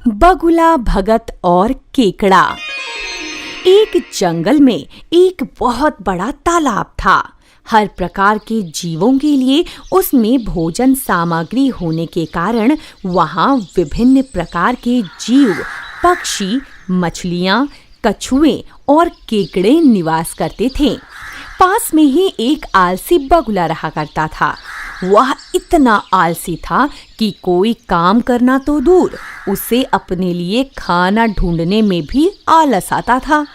बगुला, भगत और केकड़ा। एक जंगल में एक बहुत बड़ा तालाब था। हर प्रकार के जीवों के लिए उसमें भोजन सामग्री होने के कारण वहाँ विभिन्न प्रकार के जीव, पक्षी, मछलियाँ, कछुए और केकड़े निवास करते थे। पास में ही एक आलसी बगुला रहा करता था। वह इतना आलसी था कि कोई काम करना तो दूर, उसे अपने लिए खाना ढूंढने में भी आलस आता था।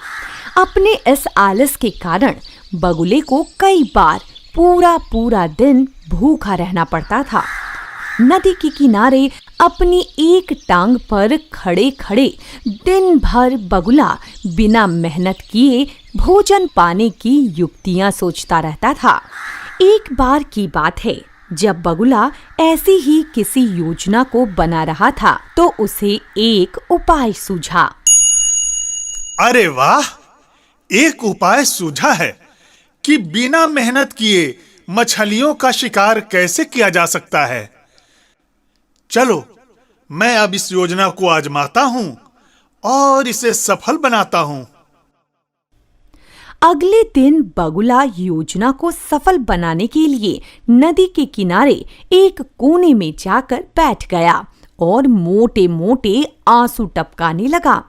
अपने इस आलस के कारण बगुले को कई बार पूरा दिन भूखा रहना पड़ता था। नदी के किनारे अपनी एक टांग पर खड़े खड़े दिन भर बगुला बिना मेहनत किए भोजन पाने की युक्तियां सोचता रहता था। एक बार की बात है, जब बगुला ऐसी ही किसी योजना को बना रहा था तो उसे एक उपाय सूझा। अरे वाह, एक उपाय सूझा है कि बिना मेहनत किए मछलियों का शिकार कैसे किया जा सकता है। चलो, मैं अब इस योजना को आजमाता हूं और इसे सफल बनाता हूं। अगले दिन बगुला योजना को सफल बनाने के लिए नदी के किनारे एक कोने में जाकर बैठ गया और मोटे मोटे आंसू टपकाने लगा।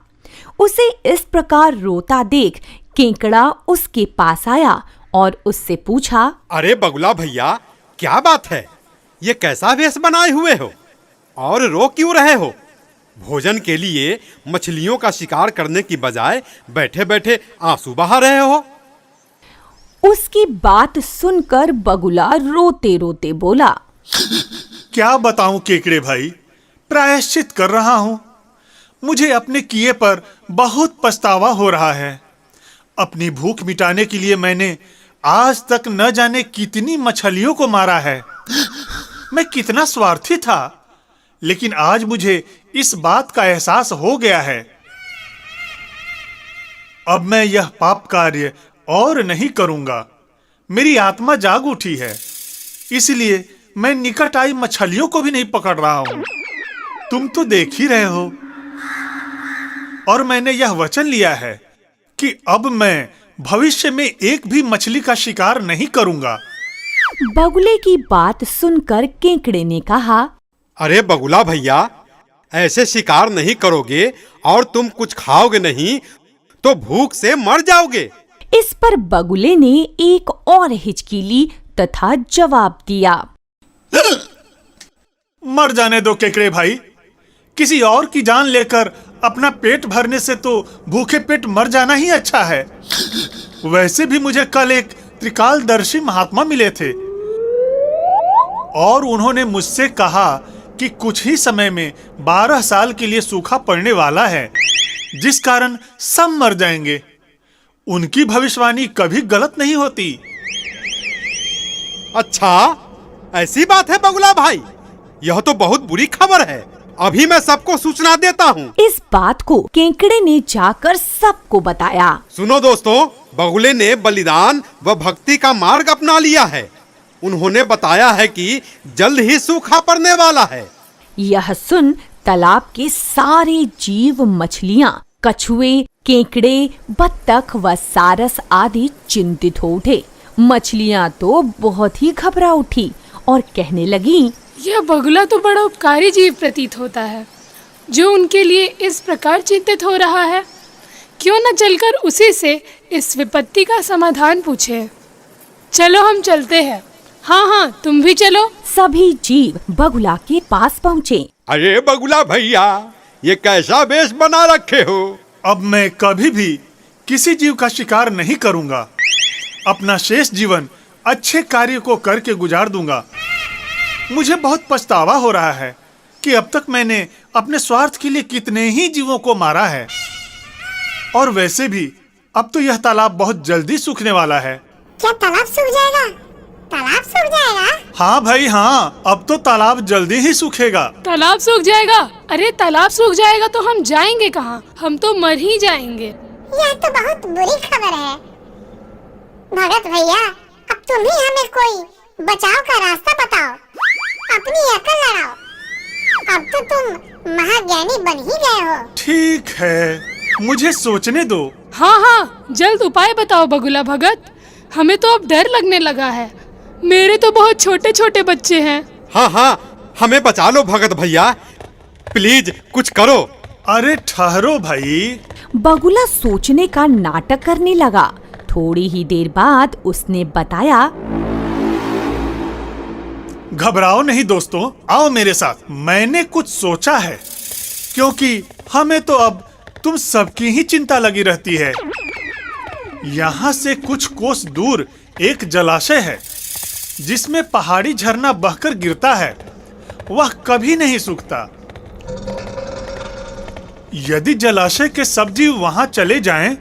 उसे इस प्रकार रोता देख केकड़ा उसके पास आया और उससे पूछा, अरे बगुला भैया, क्या बात है? ये कैसा वेश बनाए हुए हो और रो क्यों रहे हो? भोजन के लिए मछलियों का शिकार करने की बजाय बैठे बैठे आंसू बहा रहे हो। उसकी बात सुनकर बगुला रोते रोते बोला, क्या बताऊं केकड़े भाई, प्रायश्चित कर रहा हूं। मुझे अपने किए पर बहुत पछतावा हो रहा है। अपनी भूख मिटाने के लिए मैंने आज तक न जाने कितनी मछलियों को मारा है। मैं कितना स्वार्थी था, लेकिन आज मुझे इस बात का एहसास हो गया है। अब मैं यह पाप कार्य और नहीं करूंगा। मेरी आत्मा जाग उठी है, इसलिए मैं निकट आई मछलियों को भी नहीं पकड़ रहा हूं। तुम तो देख ही रहे हो। और मैंने यह वचन लिया है कि अब मैं भविष्य में एक भी मछली का शिकार नहीं करूंगा। बगुले की बात सुनकर केकड़े ने कहा, अरे बगुला भैया, ऐसे शिकार नहीं करोगे और तुम कुछ खाओगे नहीं तो भूख से मर जाओगे। इस पर बगुले ने एक और हिचकी ली तथा जवाब दिया, मर जाने दो केकड़े भाई। किसी और की जान लेकर अपना पेट भरने से तो भूखे पेट मर जाना ही अच्छा है। वैसे भी मुझे कल एक त्रिकालदर्शी महात्मा मिले थे और उन्होंने मुझसे कहा कि कुछ ही समय में 12 साल के लिए सूखा पड़ने वाला है, जिस कारण सब मर जाएंगे। उनकी भविष्यवाणी कभी गलत नहीं होती। अच्छा, ऐसी बात है बगुला भाई? यह तो बहुत बुरी खबर है। अभी मैं सबको सूचना देता हूँ। इस बात को केकड़े ने जाकर सबको बताया। सुनो दोस्तों, बगुले ने बलिदान व भक्ति का मार्ग अपना लिया है। उन्होंने बताया है कि जल्द ही सूखा पड़ने वाला है। यह सुन तालाब के सारे जीव, मछलियाँ, कछुए, केकड़े, बत्तख व सारस आदि चिंतित हो उठे। मछलियाँ तो बहुत ही घबरा उठी और कहने लगी, यह बगुला तो बड़ा उपकारी जीव प्रतीत होता है, जो उनके लिए इस प्रकार चिंतित हो रहा है। क्यों न चलकर उसी से इस विपत्ति का समाधान पूछे। चलो हम चलते हैं। हाँ, तुम भी चलो। सभी जीव बगुला के पास पहुँचे। अरे बगुला भैया, ये कैसा वेश बना रखे हो? अब मैं कभी भी किसी जीव का शिकार नहीं करूंगा। अपना शेष जीवन अच्छे कार्य को करके गुजार दूंगा। मुझे बहुत पछतावा हो रहा है कि अब तक मैंने अपने स्वार्थ के लिए कितने ही जीवों को मारा है। और वैसे भी अब तो यह तालाब बहुत जल्दी सूखने वाला है। क्या तालाब सूख जाएगा? तालाब सूख जाएगा? हाँ भाई हाँ, अब तो तालाब जल्दी ही सूखेगा। तालाब सूख जाएगा? अरे तालाब सूख जाएगा तो हम जाएंगे कहाँ? हम तो मर ही जाएंगे। यह तो बहुत बुरी खबर है। भगत भैया, अब तुम ही हमें कोई बचाव का रास्ता बताओ। अपनी अकल लड़ाओ। अब तो तुम महाज्ञानी बन ही गए हो। ठीक है, मुझे सोचने दो। हाँ हाँ, जल्द उपाय बताओ बगुला भगत। हमें तो अब डर लगने लगा है। मेरे तो बहुत छोटे छोटे बच्चे हैं। हाँ हाँ, हमें बचा लो भगत भैया, प्लीज कुछ करो। अरे ठहरो भाई। बगुला सोचने का नाटक करने लगा। थोड़ी ही देर बाद उसने बताया, घबराओ नहीं दोस्तों, आओ मेरे साथ। मैंने कुछ सोचा है, क्योंकि हमें तो अब तुम सबकी ही चिंता लगी रहती है। यहाँ से कुछ कोस दूर एक जलाशय है, जिसमें पहाड़ी झरना बहकर गिरता है। वह कभी नहीं सूखता। यदि जलाशय के सब जीव वहां चले जाएं,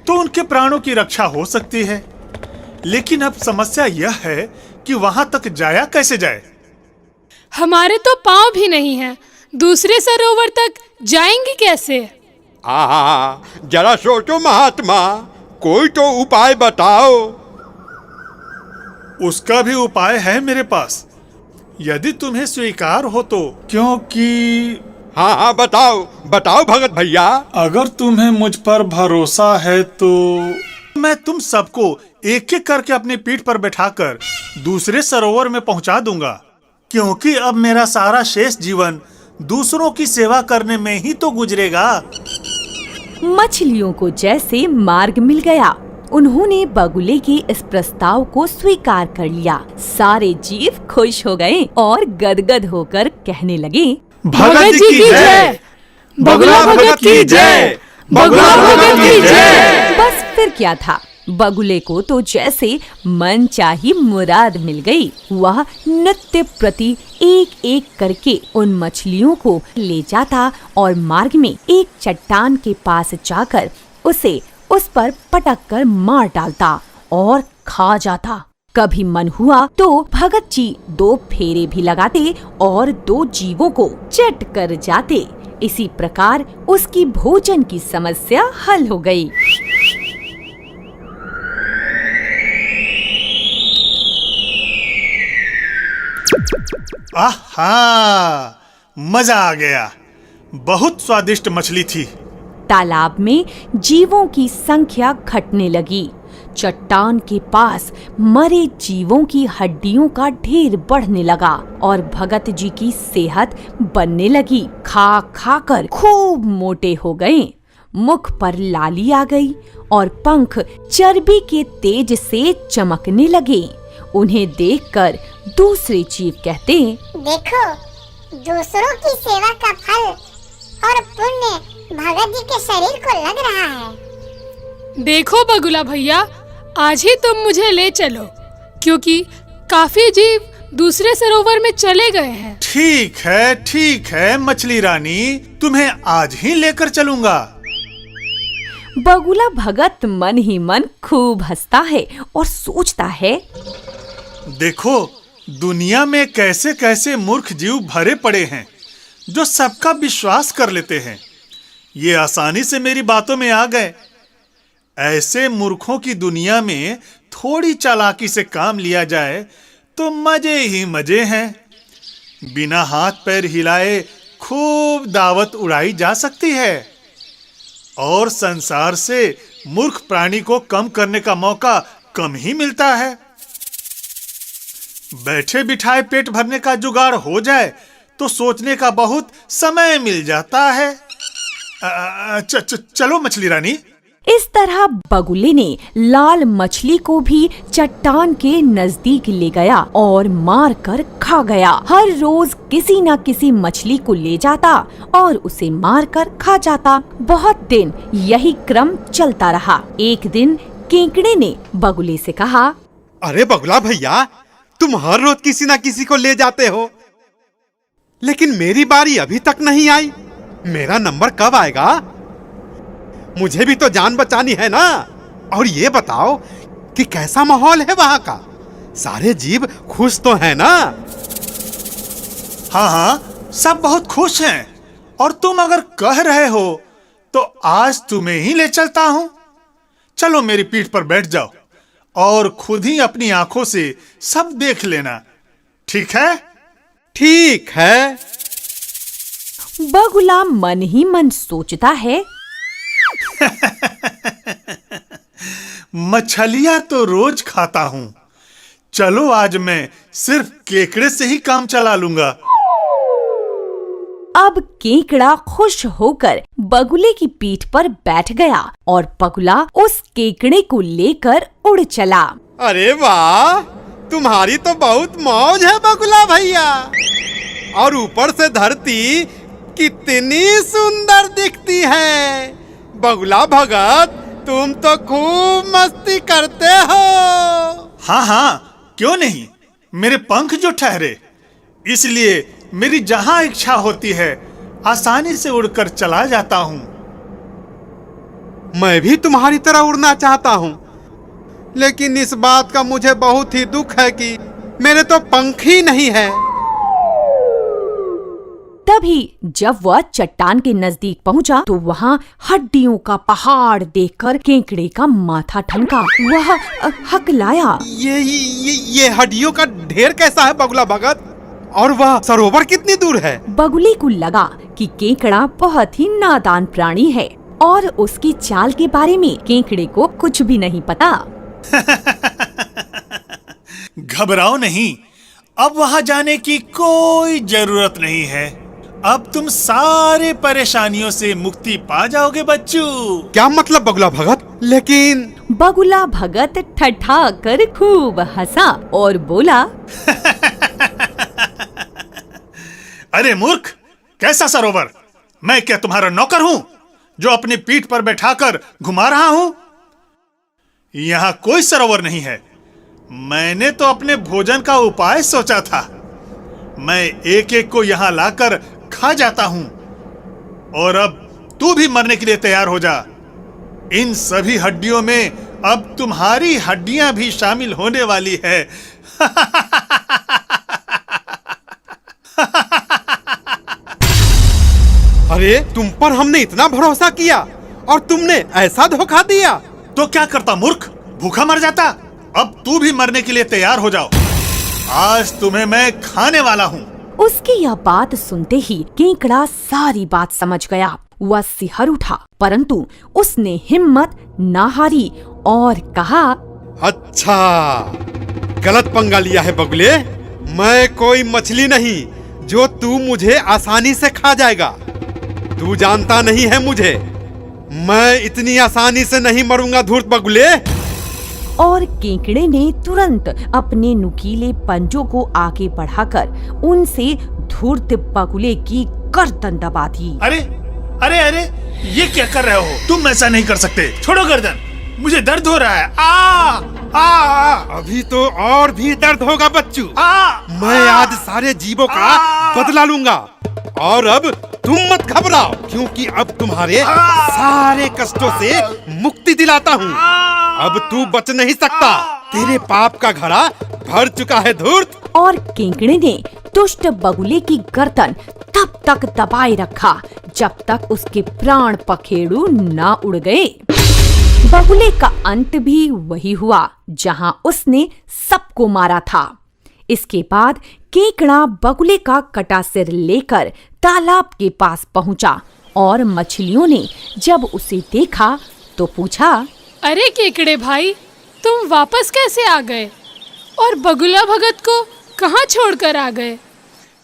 तो उनके प्राणों की रक्षा हो सकती है। लेकिन अब समस्या यह है कि वहां तक जाया कैसे जाए। हमारे तो पाँव भी नहीं हैं। दूसरे सरोवर तक जाएंगे कैसे? जरा सोचो महात्मा, कोई तो उपाय बताओ। उसका भी उपाय है मेरे पास, यदि तुम्हें स्वीकार हो तो। क्योंकि हाँ हाँ, बताओ बताओ भगत भैया। अगर तुम्हें मुझ पर भरोसा है तो मैं तुम सबको एक एक करके अपनी पीठ पर बैठाकर दूसरे सरोवर में पहुंचा दूंगा। क्योंकि अब मेरा सारा शेष जीवन दूसरों की सेवा करने में ही तो गुजरेगा। मछलियों को जैसे मार्ग मिल गया, उन्होंने बगुले के इस प्रस्ताव को स्वीकार कर लिया। सारे जीव खुश हो गए और गदगद होकर कहने लगे, भगत जी की जय, बगुला भगत की जय, बगुला भगत की जय। बस फिर क्या था, बगुले को तो जैसे मन चाही मुराद मिल गई। वह नित्य प्रति एक एक करके उन मछलियों को ले जाता और मार्ग में एक चट्टान के पास जाकर उसे उस पर पटक कर मार डालता और खा जाता। कभी मन हुआ तो भगत जी 2 फेरे भी लगाते और 2 जीवों को चट कर जाते। इसी प्रकार उसकी भोजन की समस्या हल हो गई। आहा, मजा आ गया। बहुत स्वादिष्ट मछली थी। तालाब में जीवों की संख्या घटने लगी। चट्टान के पास मरे जीवों की हड्डियों का ढेर बढ़ने लगा और भगत जी की सेहत बनने लगी। खा खा कर खूब मोटे हो गए। मुख पर लाली आ गई और पंख चर्बी के तेज से चमकने लगे। उन्हें देखकर दूसरे जीव कहते, देखो, दूसरों की सेवा का फल और पुण्य भगत जी के शरीर को लग रहा है। देखो बगुला भैया, आज ही तुम मुझे ले चलो, क्योंकि काफी जीव दूसरे सरोवर में चले गए हैं। ठीक है मछली रानी, तुम्हें आज ही लेकर चलूंगा। बगुला भगत मन ही मन खूब हंसता है और सोचता है, देखो, दुनिया में कैसे कैसे मूर्ख जीव भरे पड़े हैं, जो सबका विश्वास कर लेते हैं। ये आसानी से मेरी बातों में आ गए। ऐसे मूर्खों की दुनिया में थोड़ी चालाकी से काम लिया जाए तो मजे ही मजे हैं। बिना हाथ पैर हिलाए खूब दावत उड़ाई जा सकती है और संसार से मूर्ख प्राणी को कम करने का मौका कम ही मिलता है। बैठे बिठाए पेट भरने का जुगाड़ हो जाए तो सोचने का बहुत समय मिल जाता है। चलो मछली रानी। इस तरह बगुले ने लाल मछली को भी चट्टान के नजदीक ले गया और मार कर खा गया। हर रोज किसी न किसी मछली को ले जाता और उसे मार कर खा जाता। बहुत दिन यही क्रम चलता रहा। एक दिन केकड़े ने बगुले से कहा, अरे बगुला भैया, तुम हर रोज किसी ना किसी को ले जाते हो, लेकिन मेरी बारी अभी तक नहीं आई। मेरा नंबर कब आएगा? मुझे भी तो जान बचानी है ना। और ये बताओ कि कैसा माहौल है वहां का? सारे जीव खुश तो हैं ना? हाँ, सब बहुत खुश हैं। और तुम अगर कह रहे हो तो आज तुम्हें ही ले चलता हूं। चलो मेरी पीठ पर बैठ जाओ और खुद ही अपनी आंखों से सब देख लेना। ठीक है? ठीक है। बगुला मन ही मन सोचता है, मछलियां तो रोज खाता हूँ, चलो आज मैं सिर्फ केकड़े से ही काम चला लूंगा। अब केकड़ा खुश होकर बगुले की पीठ पर बैठ गया और बगुला उस केकड़े को लेकर उड़ चला। अरे वाह, तुम्हारी तो बहुत मौज है बगुला भैया। और ऊपर से धरती कितनी सुंदर दिखती है। बगुला भगत, तुम तो खूब मस्ती करते हो। हाँ हाँ, क्यों नहीं, मेरे पंख जो ठहरे, इसलिए मेरी जहां इच्छा होती है आसानी से उड़कर चला जाता हूँ। मैं भी तुम्हारी तरह उड़ना चाहता हूँ, लेकिन इस बात का मुझे बहुत ही दुख है कि मेरे तो पंख ही नहीं है। तभी जब वह चट्टान के नजदीक पहुंचा तो वहाँ हड्डियों का पहाड़ देखकर केकड़े का माथा ठनका। वह हकलाया, ये हड्डियों का ढेर कैसा है बगुला भगत? और वह सरोवर कितनी दूर है? बगुले को लगा कि केकड़ा बहुत ही नादान प्राणी है और उसकी चाल के बारे में केकड़े को कुछ भी नहीं पता। घबराओ नहीं, अब वहां जाने की कोई जरूरत नहीं है। अब तुम सारे परेशानियों से मुक्ति पा जाओगे बच्चू। क्या मतलब बगुला भगत? लेकिन बगुला भगत ठठा कर खूब हंसा और बोला, अरे मूर्ख, कैसा सरोवर? मैं क्या तुम्हारा नौकर हूँ जो अपनी पीठ पर बैठाकर घुमा रहा हूँ? यहाँ कोई सरोवर नहीं है। मैंने तो अपने भोजन का उपाय सोचा था। मैं एक एक को यहाँ लाकर खा जाता हूँ। और अब तू भी मरने के लिए तैयार हो जा। इन सभी हड्डियों में अब तुम्हारी हड्डियां भी शामिल होने वाली है। अरे, तुम पर हमने इतना भरोसा किया और तुमने ऐसा धोखा दिया। तो क्या करता मूर्ख, भूखा मर जाता। अब तू भी मरने के लिए तैयार हो जाओ। आज तुम्हें मैं खाने वाला हूँ। उसकी यह बात सुनते ही केकड़ा सारी बात समझ गया। वह सिहर उठा, परंतु उसने हिम्मत न हारी और कहा, अच्छा, गलत पंगा लिया है बगुले। मैं कोई मछली नहीं जो तू मुझे आसानी से खा जाएगा। तू जानता नहीं है मुझे। मैं इतनी आसानी से नहीं मरूंगा धूर्त बगुले। और केकड़े ने तुरंत अपने नुकीले पंजों को आगे बढ़ाकर उनसे धूर्त बगुले की गर्दन दबा दी। अरे अरे अरे, ये क्या कर रहे हो? तुम ऐसा नहीं कर सकते। छोड़ो गर्दन, मुझे दर्द हो रहा है। अभी तो और भी दर्द होगा बच्चू। मैं आज सारे जीवों का बदला लूंगा। और अब तुम मत घबराओ, क्योंकि अब तुम्हारे सारे कष्टों से मुक्ति दिलाता हूँ। अब तू बच नहीं सकता। तेरे पाप का घड़ा भर चुका है धूर्त। और केकड़े ने दुष्ट बगुले की गर्दन तब तक दबाए रखा जब तक उसके प्राण पखेरु न उड़ गए। बगुले का अंत भी वही हुआ जहां उसने सबको मारा था। इसके बाद केकड़ा बगुले का कटा सिर लेकर तालाब के पास पहुंचा और मछलियों ने जब उसे देखा तो पूछा, अरे केकड़े भाई, तुम वापस कैसे आ गए और बगुला भगत को कहाँ छोड़कर आ गए?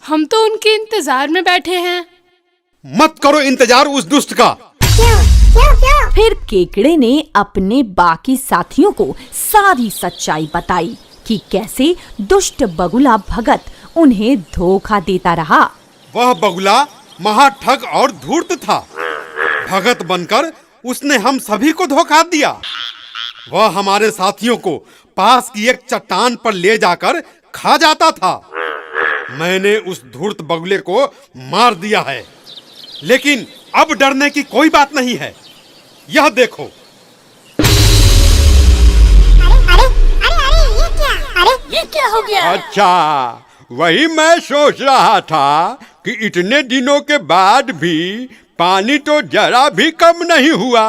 हम तो उनके इंतजार में बैठे हैं। मत करो इंतजार उस दुष्ट का। क्यों? फिर केकड़े ने अपने बाकी साथियों को सारी सच्चाई बताई कि कैसे दुष्ट बगुला भगत उन्हें धोखा देता रहा। वह बगुला महाठग और धूर्त था। भगत बनकर उसने हम सभी को धोखा दिया। वह हमारे साथियों को पास की एक चट्टान पर ले जाकर खा जाता था। मैंने उस धूर्त बगुले को मार दिया है, लेकिन अब डरने की कोई बात नहीं है। यह देखो। ये क्या हो गया? अच्छा, वही मैं सोच रहा था कि इतने दिनों के बाद भी पानी तो जरा भी कम नहीं हुआ।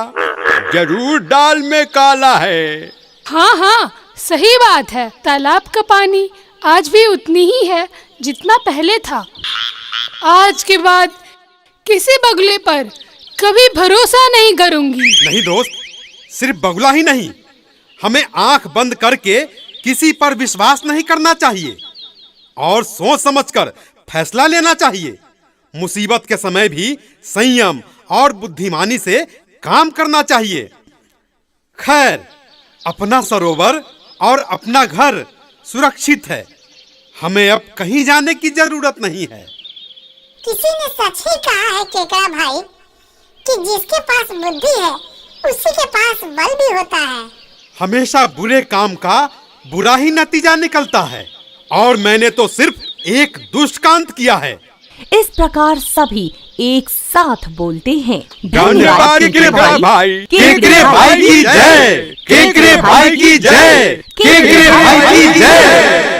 जरूर दाल में काला है। हाँ, सही बात है। तालाब का पानी आज भी उतनी ही है जितना पहले था। आज के बाद किसी बगुले पर कभी भरोसा नहीं करूंगी। नहीं दोस्त, सिर्फ बगुला ही नहीं, हमें आंख बंद करके किसी पर विश्वास नहीं करना चाहिए और सोच समझकर फैसला लेना चाहिए। मुसीबत के समय भी संयम और बुद्धिमानी से काम करना चाहिए। खैर, अपना सरोवर और अपना घर सुरक्षित है, हमें अब कहीं जाने की जरूरत नहीं है। किसी ने सच ही कहा है केकड़ा भाई कि जिसके पास बुद्धि है उसी के पास बल भी होता है। हमेशा बुरे काम का बुरा ही नतीजा निकलता है और मैंने तो सिर्फ एक दुष्ट कांत किया है। इस प्रकार सभी एक साथ बोलते हैं, धन्यवाद केकड़े भाई, केकड़े भाई की जय, केकड़े भाई की जय, केकड़े भाई की जय।